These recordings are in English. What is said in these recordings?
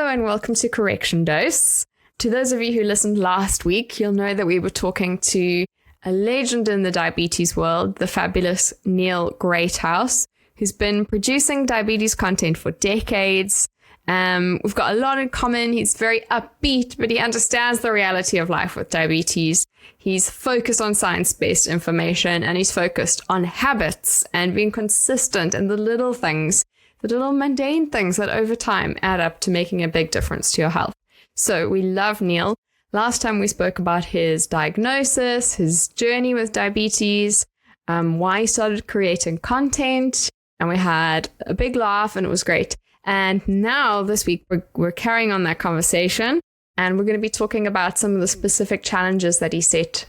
and welcome to Correction Dose. To those of you who listened last week, you'll know that we were talking to a legend in the diabetes world, the fabulous Neil Greathouse, who's been producing diabetes content for decades. We've got a lot in common. He's very upbeat, but he understands the reality of life with diabetes. He's focused on science-based information, and he's focused on habits and being consistent in the little things, the little mundane things that over time add up to making a big difference to your health. So we love Neil. Last time we spoke about his diagnosis, his journey with diabetes, why he started creating content, and we had a big laugh and it was great. And now this week we're carrying on that conversation, and we're going to be talking about some of the specific challenges that he set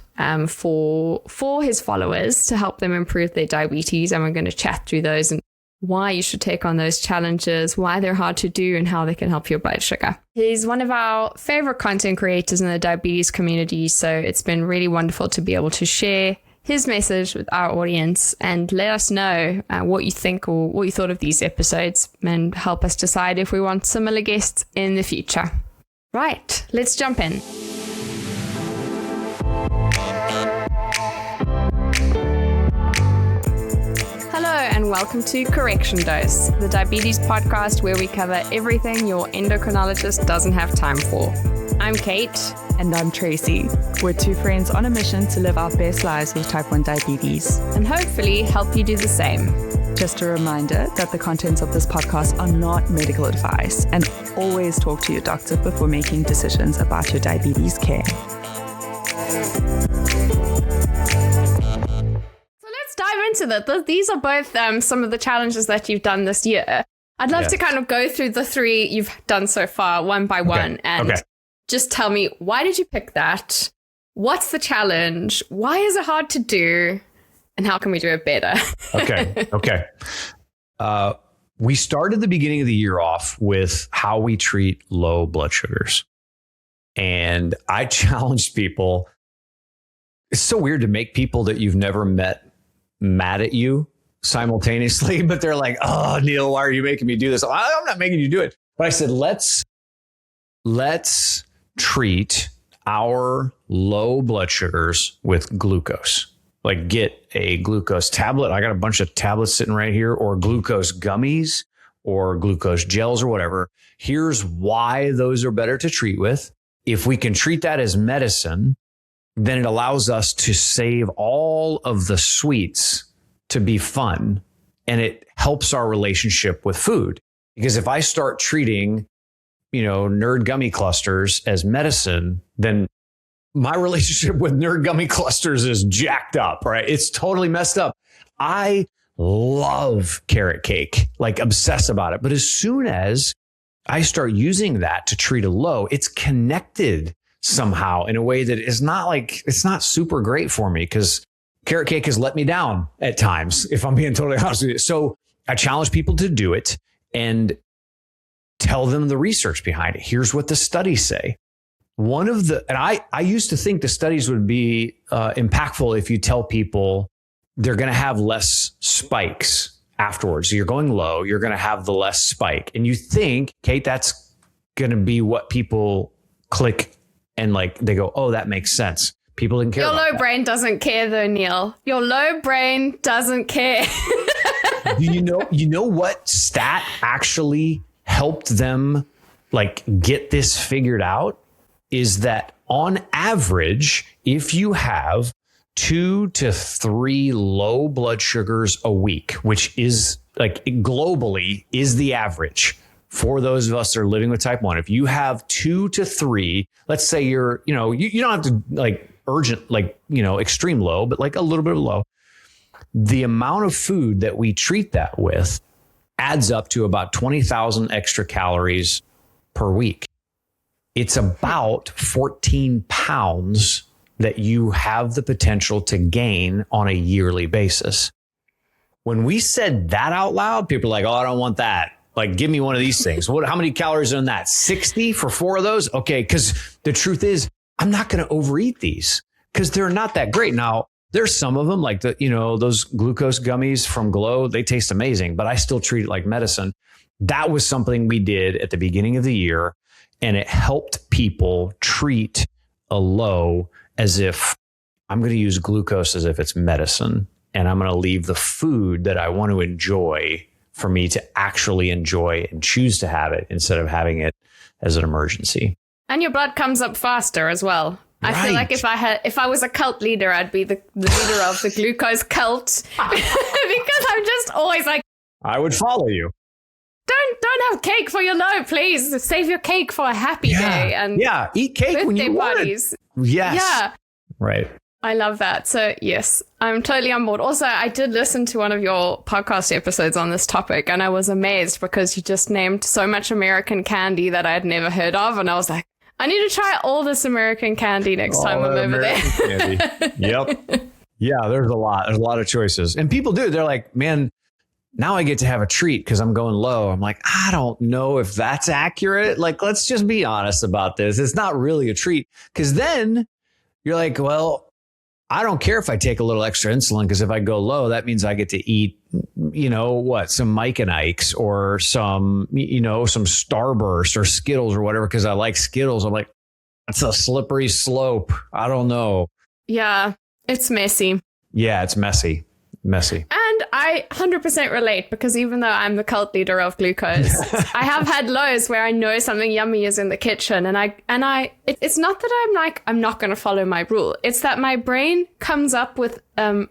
for his followers to help them improve their diabetes. And we're going to chat through those and why you should take on those challenges, why they're hard to do, and how they can help your blood sugar. He's one of our favorite content creators in the diabetes community, so it's been really wonderful to be able to share his message with our audience and let us know what you think or what you thought of these episodes, and help us decide if we want similar guests in the future. Right, let's jump in. And welcome to Correction Dose, the diabetes podcast where we cover everything your endocrinologist doesn't have time for. I'm Cait. And I'm Tracy. We're two friends on a mission to live our best lives with type 1 diabetes. And hopefully help you do the same. Just a reminder that the contents of this podcast are not medical advice, and always talk to your doctor before making decisions about your diabetes care. Dive into that. These are both some of the challenges that you've done this year. I'd love to kind of go through the three you've done so far, one by one, and just tell me, why did you pick that? What's the challenge? Why is it hard to do? And how can we do it better? Okay. We started the beginning of the year off with how we treat low blood sugars. And I challenged people. It's so weird to make people that you've never met mad at you simultaneously, but they're like, "Oh, Neil, why are you making me do this?" I'm not making you do it. But I said, let's treat our low blood sugars with glucose. Like, get a glucose tablet. I got a bunch of tablets sitting right here, or glucose gummies or glucose gels or whatever. Here's why those are better to treat with. If we can treat that as medicine, then it allows us to save all of the sweets to be fun. And it helps our relationship with food. Because if I start treating, nerd gummy clusters as medicine, then my relationship with nerd gummy clusters is jacked up, right? It's totally messed up. I love carrot cake, like obsess about it. But as soon as I start using that to treat a low, it's connected somehow in a way that is it's not super great for me, because carrot cake has let me down at times, if I'm being totally honest with you. So I challenge people to do it and tell them the research behind it. Here's what the studies say. I used to think the studies would be impactful if you tell people they're going to have less spikes afterwards. So you're going low, you're going to have the less spike. And you think, Cait, that's going to be what people click and they go, "Oh, that makes sense." People didn't care. Your low brain doesn't care though, Neil. Your low brain doesn't care. You know what stat actually helped them get this figured out is that on average, if you have 2 to 3 low blood sugars a week, which is globally is the average for those of us that are living with type 1, if you have 2 to 3, let's say you don't have to urgent, extreme low, but a little bit of low, the amount of food that we treat that with adds up to about 20,000 extra calories per week. It's about 14 pounds that you have the potential to gain on a yearly basis. When we said that out loud, people are like, "Oh, I don't want that. Give me one of these things." How many calories are in that? 60 for 4 of those? Okay. Because the truth is, I'm not going to overeat these because they're not that great. Now, there's some of them those glucose gummies from Glow, they taste amazing, but I still treat it like medicine. That was something we did at the beginning of the year, and it helped people treat a low as if I'm going to use glucose as if it's medicine, and I'm going to leave the food that I want to enjoy for me to actually enjoy and choose to have it instead of having it as an emergency. And your blood comes up faster as well. I feel like if I was a cult leader, I'd be the leader of the glucose cult because I'm just always like, I would follow you. Don't have cake for your low, please. Save your cake for a happy day. And eat cake when you want it. Yes. Yeah. Right. I love that. So yes, I'm totally on board. Also, I did listen to one of your podcast episodes on this topic, and I was amazed because you just named so much American candy that I had never heard of. And I was like, I need to try all this American candy next time I'm over there. Yep. Yeah, there's a lot. There's a lot of choices. And people do. They're like, man, now I get to have a treat because I'm going low. I'm like, I don't know if that's accurate. Like, let's just be honest about this. It's not really a treat. Because then you're like, well, I don't care if I take a little extra insulin, because if I go low, that means I get to eat, some Mike and Ike's or some Starburst or Skittles or whatever, because I like Skittles. I'm like, that's a slippery slope. I don't know. Yeah, it's messy. Yeah, it's messy. And I 100% relate, because even though I'm the cult leader of glucose, I have had lows where I know something yummy is in the kitchen, and it's not that I'm like, I'm not going to follow my rule. It's that my brain comes up with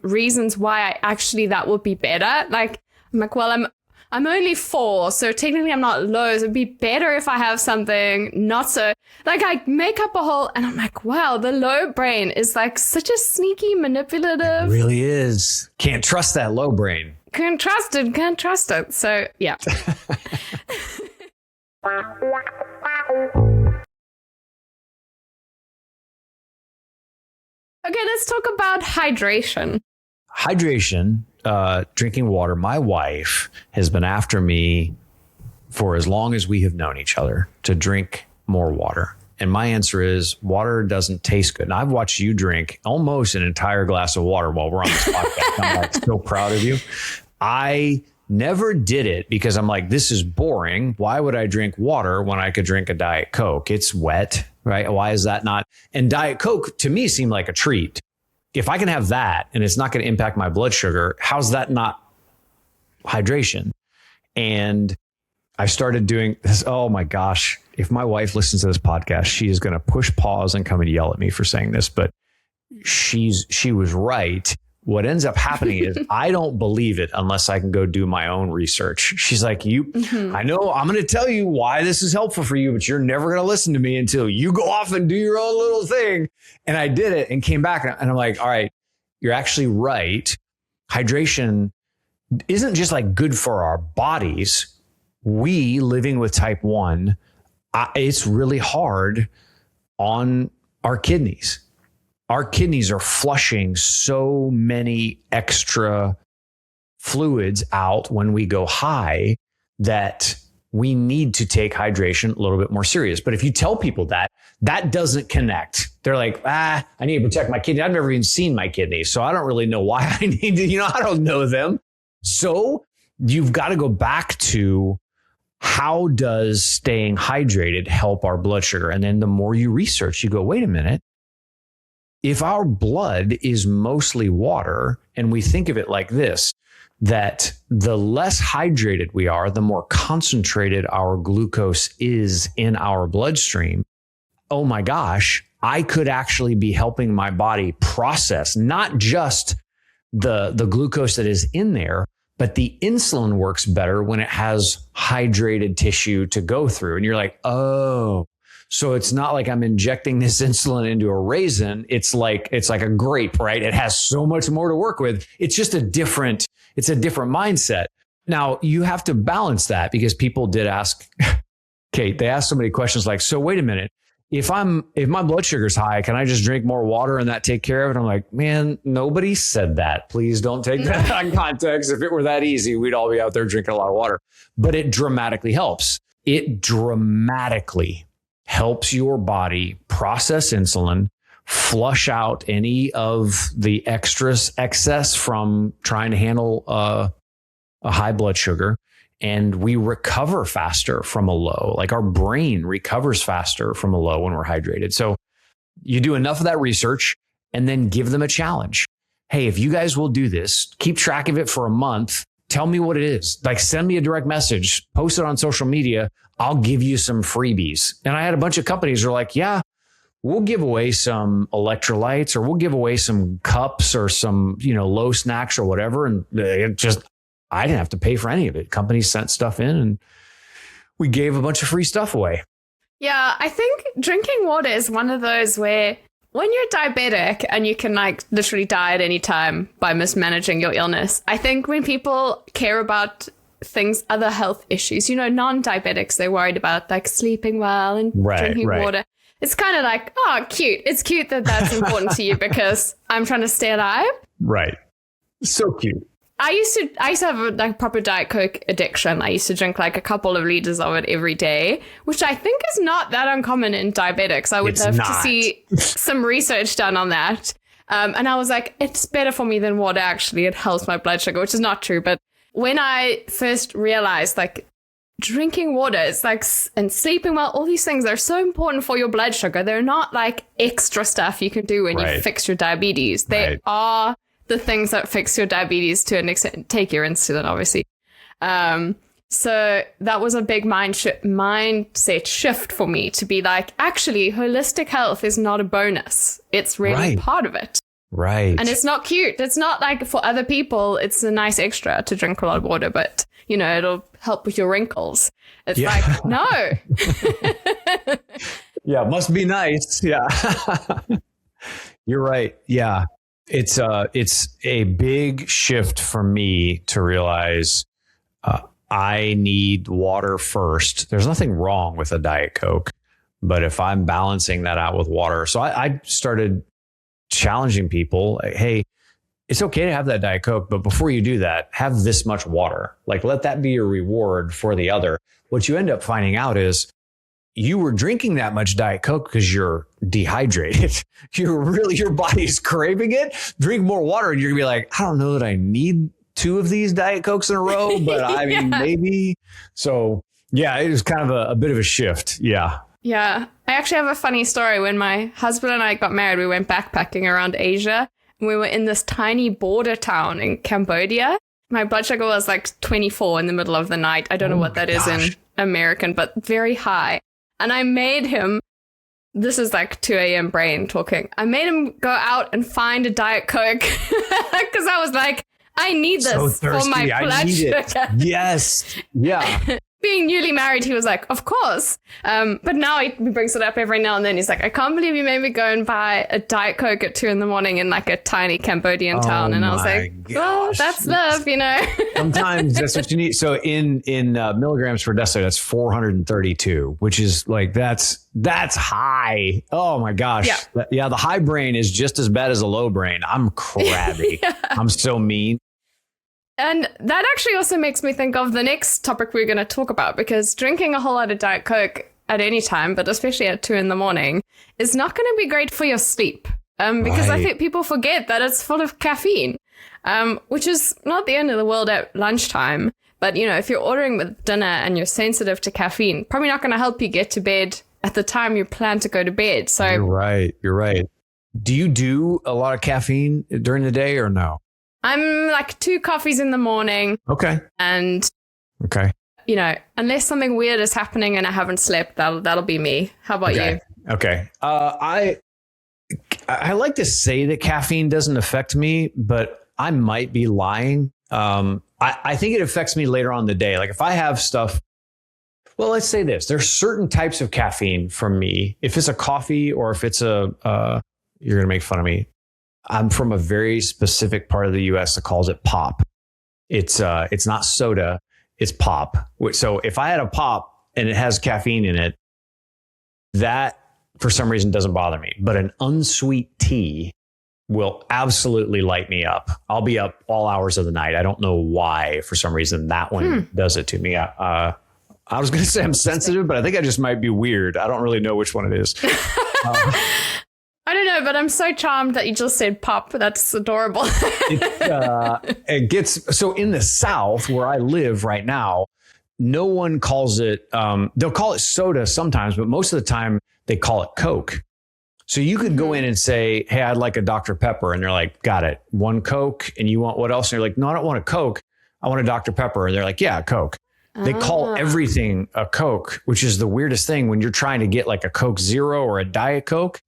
reasons why that would be better. Like, I'm like, well, I'm only 4, so technically I'm not low. So it'd be better if I have something not so... Like, I make up a whole... And I'm like, wow, the low brain is like such a sneaky, manipulative... It really is. Can't trust that low brain. Can't trust it. So, yeah. Okay, let's talk about hydration. Hydration, drinking water. My wife has been after me for as long as we have known each other to drink more water. And my answer is water doesn't taste good. And I've watched you drink almost an entire glass of water while we're on this podcast. I'm like so proud of you. I never did it because I'm like, this is boring. Why would I drink water when I could drink a Diet Coke? It's wet, right? Why is that not? And Diet Coke to me seemed like a treat. If I can have that and it's not going to impact my blood sugar, how's that not hydration? And I started doing this. Oh my gosh. If my wife listens to this podcast, she is going to push pause and come and yell at me for saying this, but she was right. What ends up happening is I don't believe it unless I can go do my own research. She's like, I know I'm going to tell you why this is helpful for you, but you're never going to listen to me until you go off and do your own little thing. And I did it and came back and I'm like, all right, you're actually right. Hydration isn't just like good for our bodies. We living with type 1, it's really hard on our kidneys. Our kidneys are flushing so many extra fluids out when we go high that we need to take hydration a little bit more serious. But if you tell people that doesn't connect. They're like, I need to protect my kidneys. I've never even seen my kidneys, so I don't really know why I need to, I don't know them. So you've got to go back to how does staying hydrated help our blood sugar? And then the more you research, you go, wait a minute. If our blood is mostly water, and we think of it like this, that the less hydrated we are, the more concentrated our glucose is in our bloodstream. Oh my gosh, I could actually be helping my body process not just the glucose that is in there, but the insulin works better when it has hydrated tissue to go through. And you're like, oh, so it's not like I'm injecting this insulin into a raisin. It's like a grape, right? It has so much more to work with. It's just a different mindset. Now you have to balance that because people did ask, Cait, they asked so many questions like, so wait a minute, if my blood sugar's high, can I just drink more water and that take care of it? I'm like, man, nobody said that. Please don't take that out of context. If it were that easy, we'd all be out there drinking a lot of water, but it dramatically helps. It dramatically helps your body process insulin, flush out any of the excess from trying to handle a high blood sugar. and we recover faster from a low. Like our brain recovers faster from a low when we're hydrated. So you do enough of that research and then give them a challenge. Hey, if you guys will do this, keep track of it for a month. Tell me what it is. Like send me a direct message, post it on social media. I'll give you some freebies. And I had a bunch of companies who are like, yeah, we'll give away some electrolytes or we'll give away some cups or some, low snacks or whatever. And I didn't have to pay for any of it. Companies sent stuff in and we gave a bunch of free stuff away. Yeah, I think drinking water is one of those where when you're diabetic and you can literally die at any time by mismanaging your illness, I think when people care about things, other health issues, non-diabetics, they're worried about sleeping well and drinking water. It's kind of like, oh, cute. It's cute that that's important to you because I'm trying to stay alive. Right. So cute. I used to have a proper Diet Coke addiction. I used to drink a couple of liters of it every day, which I think is not that uncommon in diabetics. I would love to see some research done on that. And I was like, it's better for me than water, actually. It helps my blood sugar, which is not true. But when I first realized drinking water is and sleeping well, all these things are so important for your blood sugar. They're not extra stuff you can do when you fix your diabetes. They are the things that fix your diabetes to an extent. Take your insulin, obviously. So that was a big mindset shift for me to be actually, holistic health is not a bonus. It's really part of it. Right. And it's not cute. It's not for other people, it's a nice extra to drink a lot of water, but, it'll help with your wrinkles. It's no. Yeah, must be nice. Yeah. You're right. Yeah. It's a big shift for me to realize I need water first. There's nothing wrong with a Diet Coke, but if I'm balancing that out with water, so I started challenging people. Hey, it's okay to have that Diet Coke, but before you do that, have this much water. Let that be your reward for the other. What you end up finding out is you were drinking that much Diet Coke because you're dehydrated. Your body's craving it. Drink more water and you're gonna be like, I don't know that I need 2 of these Diet Cokes in a row, but I mean, maybe. So yeah, it was kind of a bit of a shift. Yeah. Yeah. I actually have a funny story. When my husband and I got married, we went backpacking around Asia. And we were in this tiny border town in Cambodia. My blood sugar was 24 in the middle of the night. I don't know what that is in American, but very high. And I made him, this is 2 a.m. brain talking. I made him go out and find a Diet Coke because I was I need this for my blood sugar. Yes. Yeah. Being newly married, he was of course. But now he brings it up every now and then. He's I can't believe you made me go and buy a Diet Coke at 2 a.m. in a tiny Cambodian town. And I was well, that's love, Sometimes that's what you need. So in milligrams per deciliter, that's 432, which is that's high. Oh my gosh. Yeah. The high brain is just as bad as a low brain. I'm crabby. Yeah. I'm so mean. And that actually also makes me think of the next topic we're going to talk about, because drinking a whole lot of Diet Coke at any time, but especially at 2 a.m, is not going to be great for your sleep. Because I think people forget that it's full of caffeine, which is not the end of the world at lunchtime. But, if you're ordering with dinner and you're sensitive to caffeine, probably not going to help you get to bed at the time you plan to go to bed. So You're right. Do you do a lot of caffeine during the day or no? I'm 2 coffees in the morning. Okay. And, unless something weird is happening and I haven't slept, that'll be me. How about you? Okay. I like to say that caffeine doesn't affect me, but I might be lying. I think it affects me later on in the day. If I have stuff, well, let's say this, there's certain types of caffeine from me. If it's a coffee or if it's you're going to make fun of me. I'm from a very specific part of the US that calls it pop. It's not soda, it's pop. So if I had a pop and it has caffeine in it, that for some reason doesn't bother me. But an unsweet tea will absolutely light me up. I'll be up all hours of the night. I don't know why, for some reason, that one does it to me. I was going to say I'm sensitive, but I think I just might be weird. I don't really know which one it is. I don't know, but I'm so charmed that you just said pop. That's adorable. It gets so in the South where I live right now, no one calls it, they'll call it soda sometimes, but most of the time they call it Coke. So you could go in and say, hey, I'd like a Dr. Pepper. And they're like, got it. One Coke. And you want what else? And you're like, no, I don't want a Coke. I want a Dr. Pepper. And they're like, yeah, Coke. They call everything a Coke, which is the weirdest thing when you're trying to get like a Coke Zero or a Diet Coke.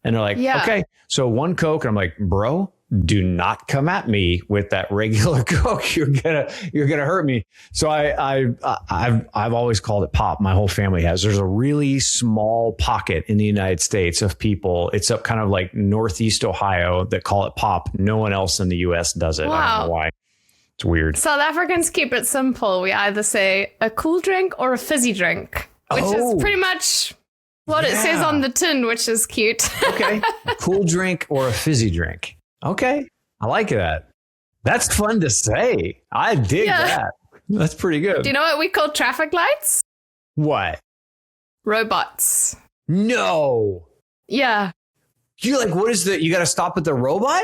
And they're like, okay, so one Coke. And I'm like, bro, do not come at me with that regular Coke. You're gonna hurt me. So I've always called it pop. My whole family has. There's a really small pocket in the United States of people. It's up kind of like Northeast Ohio that call it pop. No one else in the US does it. Wow. I don't know why. It's weird. South Africans keep it simple. We either say a cool drink or a fizzy drink, which is pretty much what it says on the tin, which is cute. Okay. A cool drink or a fizzy drink. Okay. I like that. That's fun to say. I dig that. That's pretty good. Do you know what we call traffic lights? What? Robots. No. Yeah. You're like, what is the, you got to stop at the robot?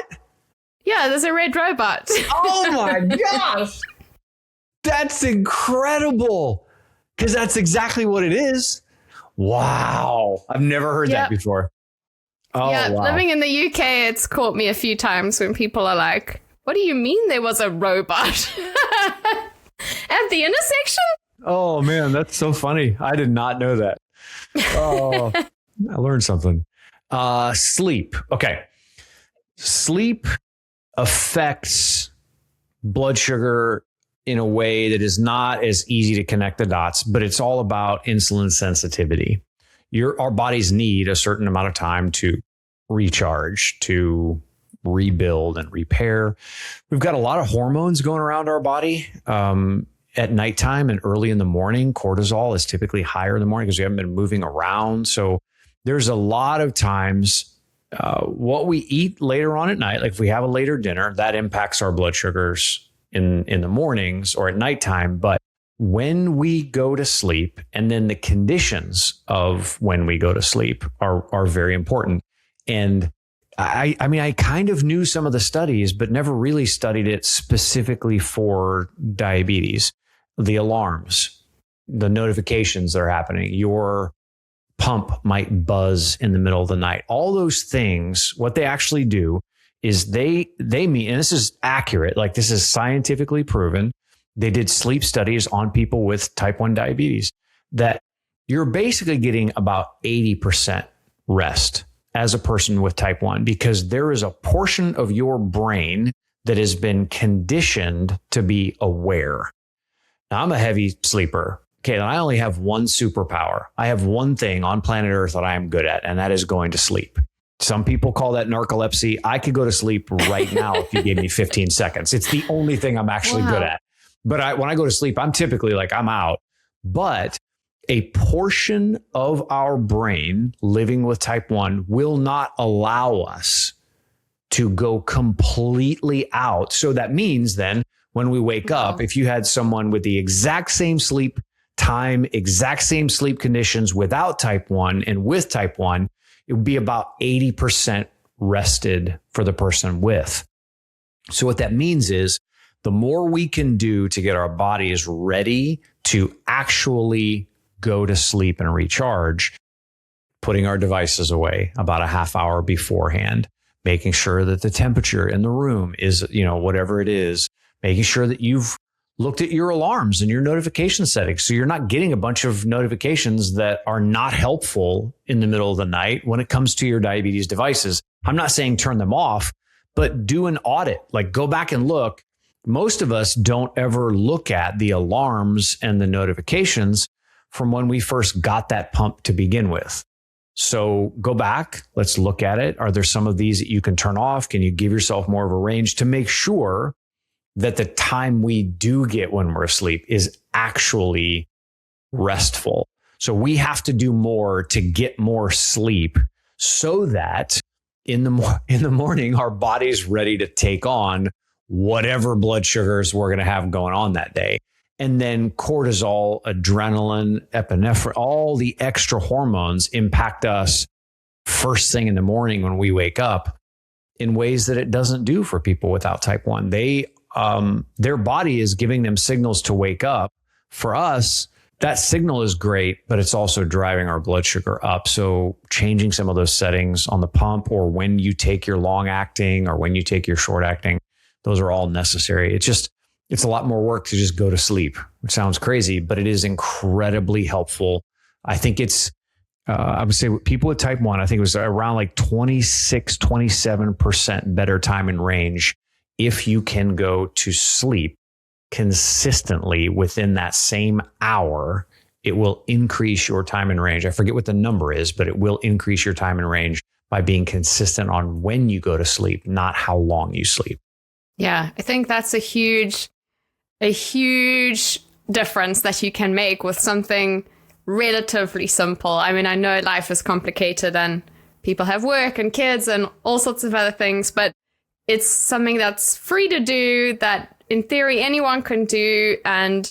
Yeah, there's a red robot. Oh my gosh. That's incredible. Because that's exactly what it is. Wow. I've never heard that before. Oh, yeah, wow. Living in the UK, it's caught me a few times when people are like, what do you mean there was a robot at the intersection? Oh, man, that's so funny. I did not know that. Oh, I learned something. Sleep. Okay. Sleep affects blood sugar in a way that is not as easy to connect the dots, but it's all about insulin sensitivity. Our bodies need a certain amount of time to recharge, to rebuild and repair. We've got a lot of hormones going around our body. At nighttime and early in the morning, cortisol is typically higher in the morning because we haven't been moving around. So there's a lot of times what we eat later on at night, like if we have a later dinner, that impacts our blood sugars in the mornings or at nighttime. But when we go to sleep, and then the conditions of when we go to sleep are very important. And I mean, I kind of knew some of the studies, but never really studied it specifically for diabetes. The alarms, the notifications that are happening, your pump might buzz in the middle of the night. All those things, what they actually do is they mean, and this is accurate, like this is scientifically proven. They did sleep studies on people with type 1 diabetes that you're basically getting about 80% rest as a person with type 1, because there is a portion of your brain that has been conditioned to be aware. Now, I'm a heavy sleeper. Okay, and I only have one superpower. I have one thing on planet Earth that I am good at, and that is going to sleep. Some people call that narcolepsy. I could go to sleep right now if you gave me 15 seconds. It's the only thing I'm actually good at. But when I go to sleep, I'm typically like, I'm out. But a portion of our brain living with type 1 will not allow us to go completely out. So that means then when we wake up, if you had someone with the exact same sleep time, exact same sleep conditions without type 1 and with type 1, it would be about 80% rested for the person with. So what that means is the more we can do to get our bodies ready to actually go to sleep and recharge, putting our devices away about a half hour beforehand, making sure that the temperature in the room is, whatever it is, making sure that you've looked at your alarms and your notification settings. So you're not getting a bunch of notifications that are not helpful in the middle of the night when it comes to your diabetes devices. I'm not saying turn them off, but do an audit, like go back and look. Most of us don't ever look at the alarms and the notifications from when we first got that pump to begin with. So go back, let's look at it. Are there some of these that you can turn off? Can you give yourself more of a range to make sure that the time we do get when we're asleep is actually restful? So we have to do more to get more sleep so that in the morning, our body's ready to take on whatever blood sugars we're going to have going on that day. And then cortisol, adrenaline, epinephrine, all the extra hormones impact us first thing in the morning when we wake up in ways that it doesn't do for people without type 1. Their body is giving them signals to wake up for us, that signal is great, but it's also driving our blood sugar up. So changing some of those settings on the pump, or when you take your long acting or when you take your short acting, those are all necessary. It's a lot more work to just go to sleep, which sounds crazy, but it is incredibly helpful. I think I would say people with type 1, I think it was around like 26, 27% better time in range if you can go to sleep consistently within that same hour. It will increase your time in range. I forget what the number is, but it will increase your time in range by being consistent on when you go to sleep, not how long you sleep. Yeah, I think that's a huge difference that you can make with something relatively simple. I mean, I know life is complicated and people have work and kids and all sorts of other things, but it's something that's free to do, that in theory anyone can do. And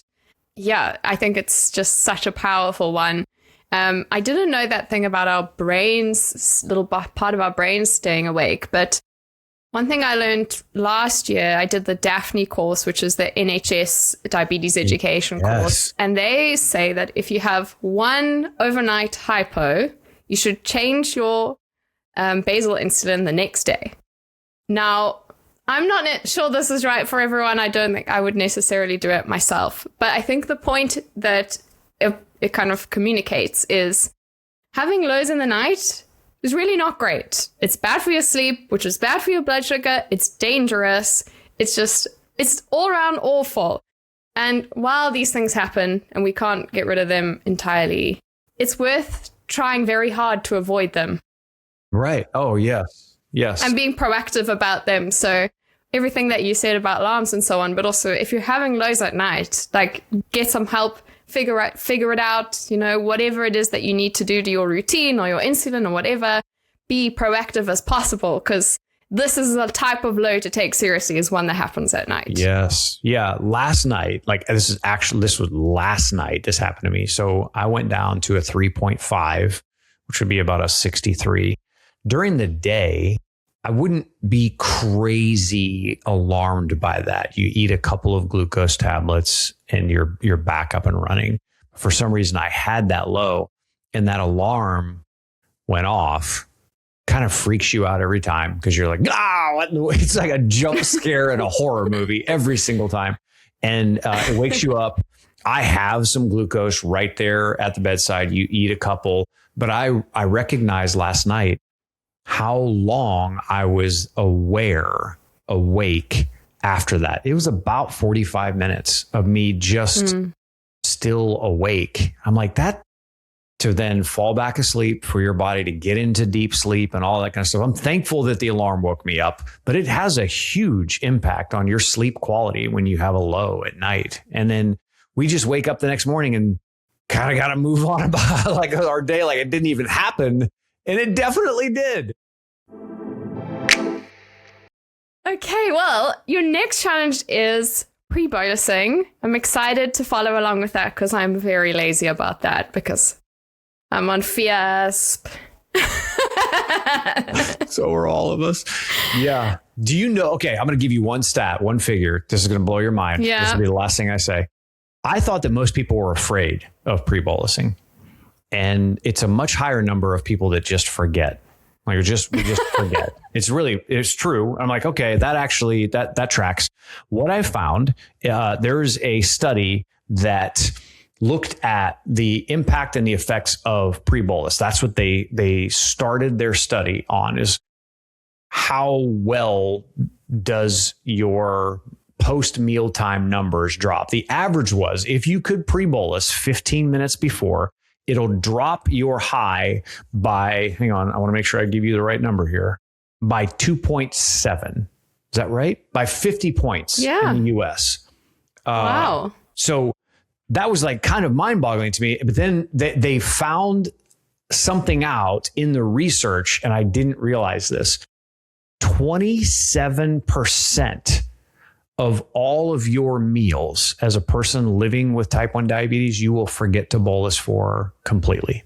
yeah, I think it's just such a powerful one. I didn't know that thing about our brains, little part of our brains staying awake, but one thing I learned last year, I did the Daphne course, which is the NHS diabetes education course. And they say that if you have one overnight hypo, you should change your basal insulin the next day. Now, I'm not sure this is right for everyone. I don't think I would necessarily do it myself. But I think the point that it kind of communicates is having lows in the night is really not great. It's bad for your sleep, which is bad for your blood sugar. It's dangerous. It's all around awful. And while these things happen and we can't get rid of them entirely, it's worth trying very hard to avoid them. Right. Oh, yes. Yes. And being proactive about them. So everything that you said about alarms and so on, but also if you're having lows at night, like get some help. Figure it out, whatever it is that you need to do to your routine or your insulin or whatever, be proactive as possible, because this is a type of low to take seriously, is one that happens at night. Yes. Yeah. Last night, this was last night, this happened to me. So I went down to a 3.5, which would be about a 63. During the day, I wouldn't be crazy alarmed by that. You eat a couple of glucose tablets and you're back up and running. For some reason, I had that low, and that alarm went off. Kind of freaks you out every time because you're like, it's like a jump scare in a horror movie every single time. And it wakes you up. I have some glucose right there at the bedside. You eat a couple, but I recognized last night how long I was awake after that. It was about 45 minutes of me just still awake. I'm like, that to then fall back asleep, for your body to get into deep sleep and all that kind of stuff. I'm thankful that the alarm woke me up, but it has a huge impact on your sleep quality when you have a low at night. And then we just wake up the next morning and kind of got to move on about like our day like it didn't even happen. And it definitely did. Okay, well, your next challenge is pre-bolusing. I'm excited to follow along with that because I'm very lazy about that because I'm on FIASP. So are all of us. Yeah. Do you know? Okay, I'm going to give you one stat, one figure. This is going to blow your mind. Yeah. This will be the last thing I say. I thought that most people were afraid of pre-bolusing. And it's a much higher number of people that just forget. Like we just forget. It's true. I'm like, okay, that tracks. What I found, there's a study that looked at the impact and the effects of pre-bolus. That's what they started their study on, is how well does your post-mealtime numbers drop. The average was, if you could pre-bolus 15 minutes before, it'll drop your high by, hang on, I want to make sure I give you the right number here, by 2.7. Is that right? By 50 points in the US. Wow. So that was like kind of mind-boggling to me. But then they found something out in the research, and I didn't realize this. 27% of all of your meals as a person living with type 1 diabetes, you will forget to bolus for completely.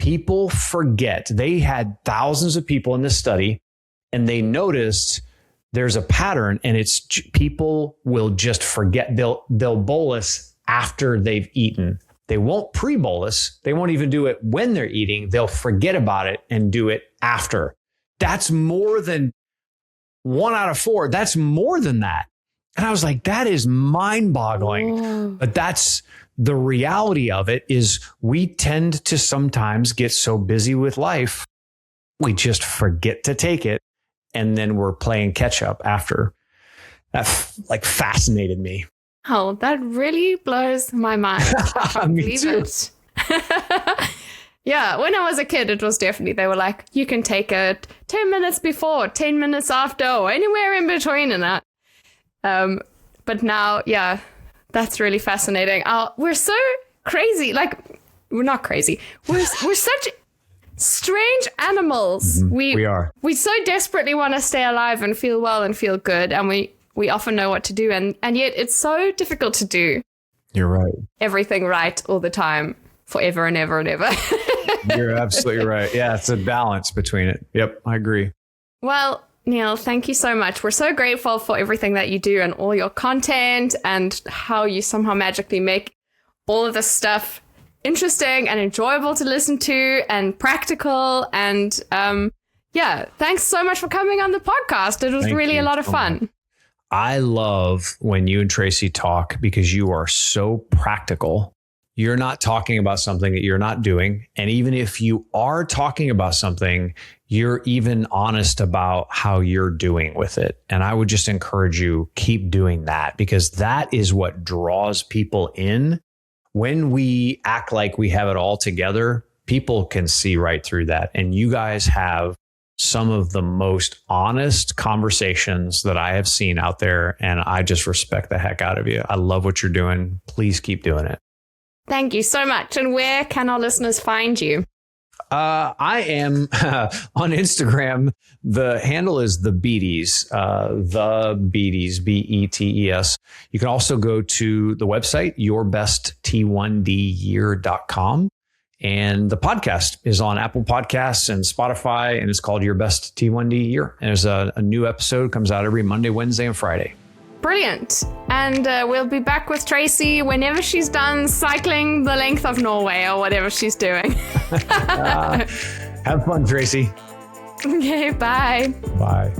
People forget. They had thousands of people in this study, and they noticed there's a pattern, and it's people will just forget. They'll bolus after they've eaten. They won't pre-bolus. They won't even do it when they're eating. They'll forget about it and do it after. That's more than 1 out of 4. That's more than that. And I was like, that is mind-boggling. But that's the reality of it, is we tend to sometimes get so busy with life, we just forget to take it. And then we're playing catch up after. That fascinated me. Oh, that really blows my mind. I can't Me believe too. it. Yeah, when I was a kid, it was definitely, they were like, you can take it 10 minutes before, 10 minutes after, or anywhere in between and that. But now, yeah, that's really fascinating. We're so crazy. Like, we're not crazy. We're such strange animals. We are. We so desperately want to stay alive and feel well and feel good. And we often know what to do. And yet it's so difficult to do You're right. everything right all the time, forever and ever and ever. You're absolutely right. Yeah, it's a balance between it. Yep, I agree. Well, Neil, thank you so much. We're so grateful for everything that you do and all your content and how you somehow magically make all of this stuff interesting and enjoyable to listen to and practical. And yeah, thanks so much for coming on the podcast. It was Thank really you a lot of so fun. much. I love when you and Tracy talk because you are so practical. You're not talking about something that you're not doing. And even if you are talking about something, you're even honest about how you're doing with it. And I would just encourage you, keep doing that, because that is what draws people in. When we act like we have it all together, people can see right through that. And you guys have some of the most honest conversations that I have seen out there. And I just respect the heck out of you. I love what you're doing. Please keep doing it. Thank you so much. And where can our listeners find you? I am on Instagram. The handle is the Beaties, Betes. You can also go to the website, yourbestt1dyear.com. And the podcast is on Apple Podcasts and Spotify, and it's called Your Best T1D Year. And there's a new episode, comes out every Monday, Wednesday, and Friday. Brilliant. And we'll be back with Tracy whenever she's done cycling the length of Norway or whatever she's doing. Have fun, Tracy. Okay, bye. Bye.